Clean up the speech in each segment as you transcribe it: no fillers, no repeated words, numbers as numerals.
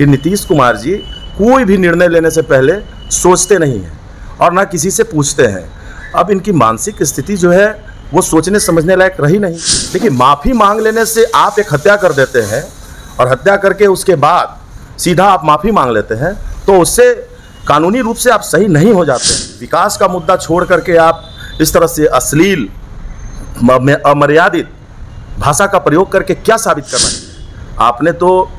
कि नीतीश कुमार जी कोई भी निर्णय लेने से पहले सोचते नहीं हैं और ना किसी से पूछते हैं। अब इनकी मानसिक स्थिति जो है वो सोचने समझने लायक रही नहीं। देखिए, माफ़ी मांग लेने से आप एक हत्या कर देते हैं और हत्या करके उसके बाद सीधा आप माफ़ी मांग लेते हैं तो उससे कानूनी रूप से आप सही नहीं हो जाते। विकास का मुद्दा छोड़ करके आप इस तरह से अश्लील अमर्यादित भाषा का प्रयोग करके क्या साबित करना चाहिए? आपने तो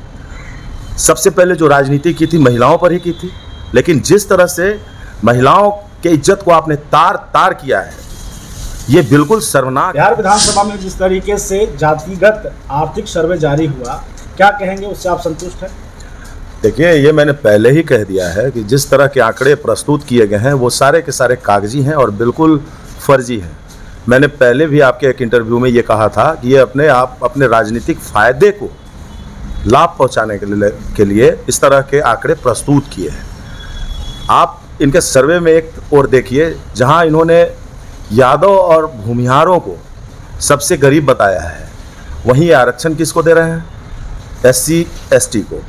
सबसे पहले जो राजनीति की थी महिलाओं पर ही की थी, लेकिन जिस तरह से महिलाओं के इज्जत को आपने तार तार किया है, ये बिल्कुल शर्मनाक। बिहार विधानसभा में जिस तरीके से जातिगत आर्थिक सर्वे जारी हुआ, क्या कहेंगे, उससे आप संतुष्ट हैं? देखिए, ये मैंने पहले ही कह दिया है कि जिस तरह के आंकड़े प्रस्तुत किए गए हैं वो सारे के सारे कागजी हैं और बिल्कुल फर्जी हैं। मैंने पहले भी आपके एक इंटरव्यू में ये कहा था कि ये अपने राजनीतिक फ़ायदे को लाभ पहुंचाने के लिए इस तरह के आंकड़े प्रस्तुत किए हैं। आप इनके सर्वे में एक और देखिए, जहां इन्होंने यादव और भूमिहारों को सबसे गरीब बताया है, वहीं आरक्षण किसको दे रहे हैं? SC ST को।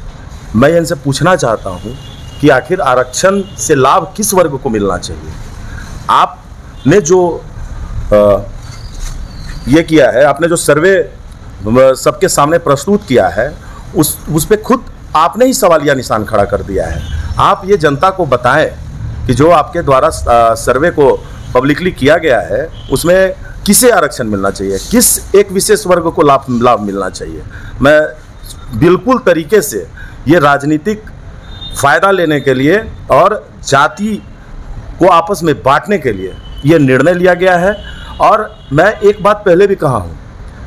मैं इनसे पूछना चाहता हूं कि आखिर आरक्षण से लाभ किस वर्ग को मिलना चाहिए? आपने जो ये किया है, आपने जो सर्वे सबके सामने प्रस्तुत किया है, उस पे खुद आपने ही सवालिया निशान खड़ा कर दिया है। आप ये जनता को बताएं कि जो आपके द्वारा सर्वे को पब्लिकली किया गया है उसमें किसे आरक्षण मिलना चाहिए, किस एक विशेष वर्ग को लाभ मिलना चाहिए। मैं बिल्कुल तरीके से ये राजनीतिक फ़ायदा लेने के लिए और जाति को आपस में बांटने के लिए ये निर्णय लिया गया है। और मैं एक बात पहले भी कहा हूँ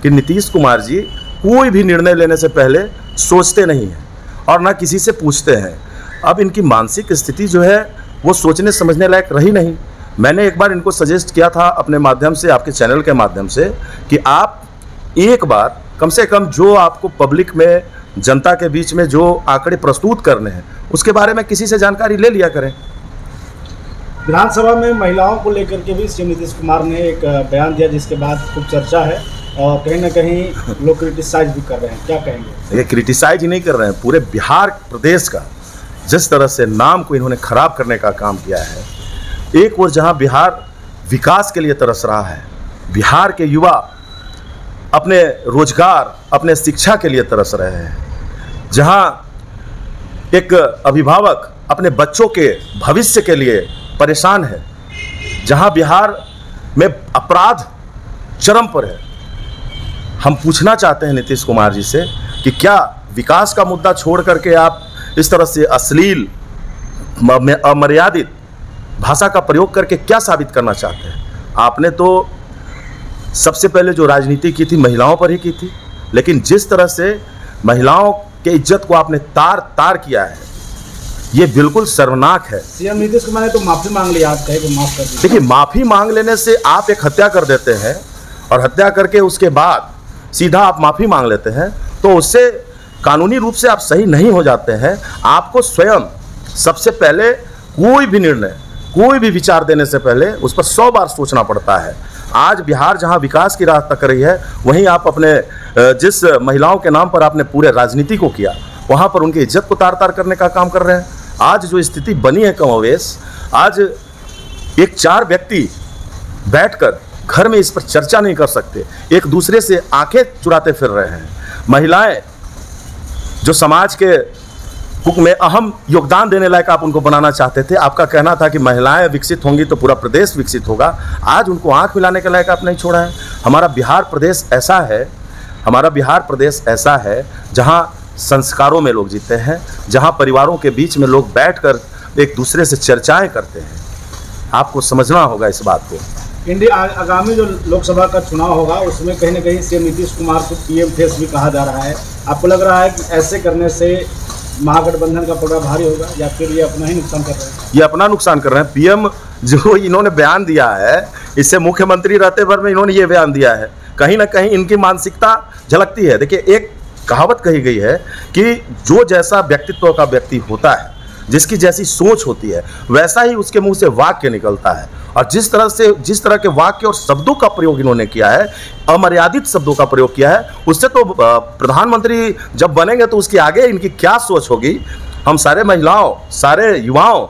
कि नीतीश कुमार जी कोई भी निर्णय लेने से पहले सोचते नहीं हैं और ना किसी से पूछते हैं। अब इनकी मानसिक स्थिति जो है वो सोचने समझने लायक रही नहीं। मैंने एक बार इनको सजेस्ट किया था अपने माध्यम से, आपके चैनल के माध्यम से, कि आप एक बार कम से कम जो आपको पब्लिक में, जनता के बीच में जो आंकड़े प्रस्तुत करने हैं उसके बारे में किसी से जानकारी ले लिया करें। विधानसभा में महिलाओं को लेकर के भी सीएम नीतीश कुमार ने एक बयान दिया जिसके बाद खूब चर्चा है और कहीं ना कहीं लोग क्रिटिसाइज भी कर रहे हैं, क्या कहेंगे? ये क्रिटिसाइज ही नहीं कर रहे हैं, पूरे बिहार प्रदेश का जिस तरह से नाम को इन्होंने खराब करने का काम किया है। एक ओर जहां बिहार विकास के लिए तरस रहा है, बिहार के युवा अपने रोजगार, अपने शिक्षा के लिए तरस रहे हैं, जहां एक अभिभावक अपने बच्चों के भविष्य के लिए परेशान है, जहां बिहार में अपराध चरम पर है। हम पूछना चाहते हैं नीतीश कुमार जी से कि क्या विकास का मुद्दा छोड़ करके आप इस तरह से अश्लील अमर्यादित भाषा का प्रयोग करके क्या साबित करना चाहते हैं? आपने तो सबसे पहले जो राजनीति की थी महिलाओं पर ही की थी, लेकिन जिस तरह से महिलाओं के इज्जत को आपने तार तार किया है, ये बिल्कुल शर्मनाक है। सीएम नीतीश कुमार ने तो माफ़ी मांग लिया, आप कहे कि माफ़ कर दीजिए। देखिए, माफ़ी मांग लेने से आप एक हत्या कर देते हैं और हत्या करके उसके बाद सीधा आप माफ़ी मांग लेते हैं तो उससे कानूनी रूप से आप सही नहीं हो जाते हैं। आपको स्वयं सबसे पहले कोई भी निर्णय, कोई भी विचार देने से पहले उस पर 100 बार सोचना पड़ता है। आज बिहार जहां विकास की राह तक रही है, वहीं आप अपने जिस महिलाओं के नाम पर आपने पूरे राजनीति को किया, वहां पर उनकी इज्जत को तार तार करने का काम कर रहे हैं। आज जो स्थिति बनी है कमोवेश, आज एक 4 व्यक्ति बैठकर घर में इस पर चर्चा नहीं कर सकते, एक दूसरे से आंखें चुराते फिर रहे हैं। महिलाएं जो समाज के हुक में अहम योगदान देने लायक आप उनको बनाना चाहते थे, आपका कहना था कि महिलाएं विकसित होंगी तो पूरा प्रदेश विकसित होगा, आज उनको आंख मिलाने के लायक आप नहीं छोड़ा है। हमारा बिहार प्रदेश ऐसा है जहां संस्कारों में लोग जीते हैं, जहां परिवारों के बीच में लोग बैठकर एक दूसरे से चर्चाएं करते हैं। आपको समझना होगा इस बात को। इंडिया आगामी जो लोकसभा का चुनाव होगा उसमें कहीं ना कहीं सीएम नीतीश कुमार को PM फेस भी कहा जा रहा है। आपको लग रहा है कि ऐसे करने से महागठबंधन का पलड़ा भारी होगा या फिर ये अपना ही नुकसान कर रहे हैं? ये अपना नुकसान कर रहे हैं। PM जो इन्होंने बयान दिया है, इससे मुख्यमंत्री रहते भर में इन्होंने ये बयान दिया है, कहीं ना कहीं इनकी मानसिकता झलकती है। देखिए, एक कहावत कही गई है कि जो जैसा व्यक्तित्व का व्यक्ति होता है जिसकी जैसी सोच होती है वैसा ही उसके मुंह से वाक्य निकलता है। और जिस तरह के वाक्य और शब्दों का प्रयोग इन्होंने किया है, अमर्यादित शब्दों का प्रयोग किया है, उससे तो प्रधानमंत्री जब बनेंगे तो उसके आगे इनकी क्या सोच होगी। हम सारे महिलाओं, सारे युवाओं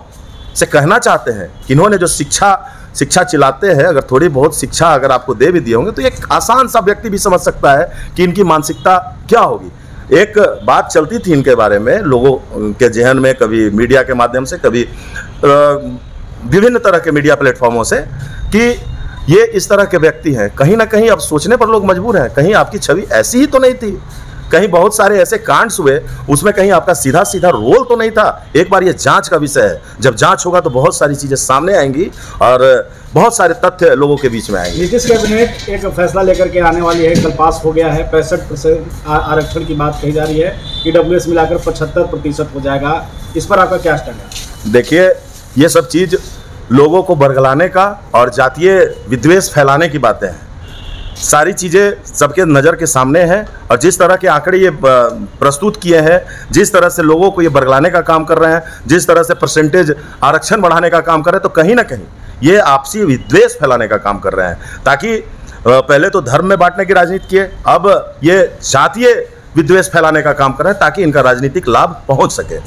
से कहना चाहते हैं कि इन्होंने जो शिक्षा चिल्लाते हैं, अगर थोड़ी बहुत शिक्षा अगर आपको दे भी दिए होंगे तो एक आसान सा व्यक्ति भी समझ सकता है कि इनकी मानसिकता क्या होगी। एक बात चलती थी इनके बारे में लोगों के जहन में, कभी मीडिया के माध्यम से, कभी विभिन्न तरह के मीडिया प्लेटफॉर्मों से, कि ये इस तरह के व्यक्ति हैं। कहीं ना कहीं अब सोचने पर लोग मजबूर हैं, कहीं आपकी छवि ऐसी ही तो नहीं थी, कहीं बहुत सारे ऐसे कांड्स हुए उसमें कहीं आपका सीधा सीधा रोल तो नहीं था। एक बार ये जांच का विषय है, जब जांच होगा तो बहुत सारी चीज़ें सामने आएंगी और बहुत सारे तथ्य लोगों के बीच में आएंगे। नीतीश कैबिनेट एक फैसला लेकर के आने वाली है, कल पास हो गया है। 65% आरक्षण की बात कही जा रही है, ईडब्ल्यूएस मिलाकर 75% हो जाएगा। इस पर आपका क्या स्टैंड है? देखिए, ये सब चीज़ लोगों को बरगलाने का और जातीय विद्वेष फैलाने की बातें हैं। सारी चीज़ें सबके नज़र के सामने हैं और जिस तरह के आंकड़े ये प्रस्तुत किए हैं, जिस तरह से लोगों को ये बरगलाने का काम कर रहे हैं, जिस तरह से परसेंटेज आरक्षण बढ़ाने का काम कर रहे हैं, तो कहीं ना कहीं ये आपसी विद्वेष फैलाने का काम कर रहे हैं, ताकि पहले तो धर्म में बांटने की राजनीति किए, अब ये जातीय विद्वेष फैलाने का काम कर रहे हैं ताकि इनका राजनीतिक लाभ पहुंच सके।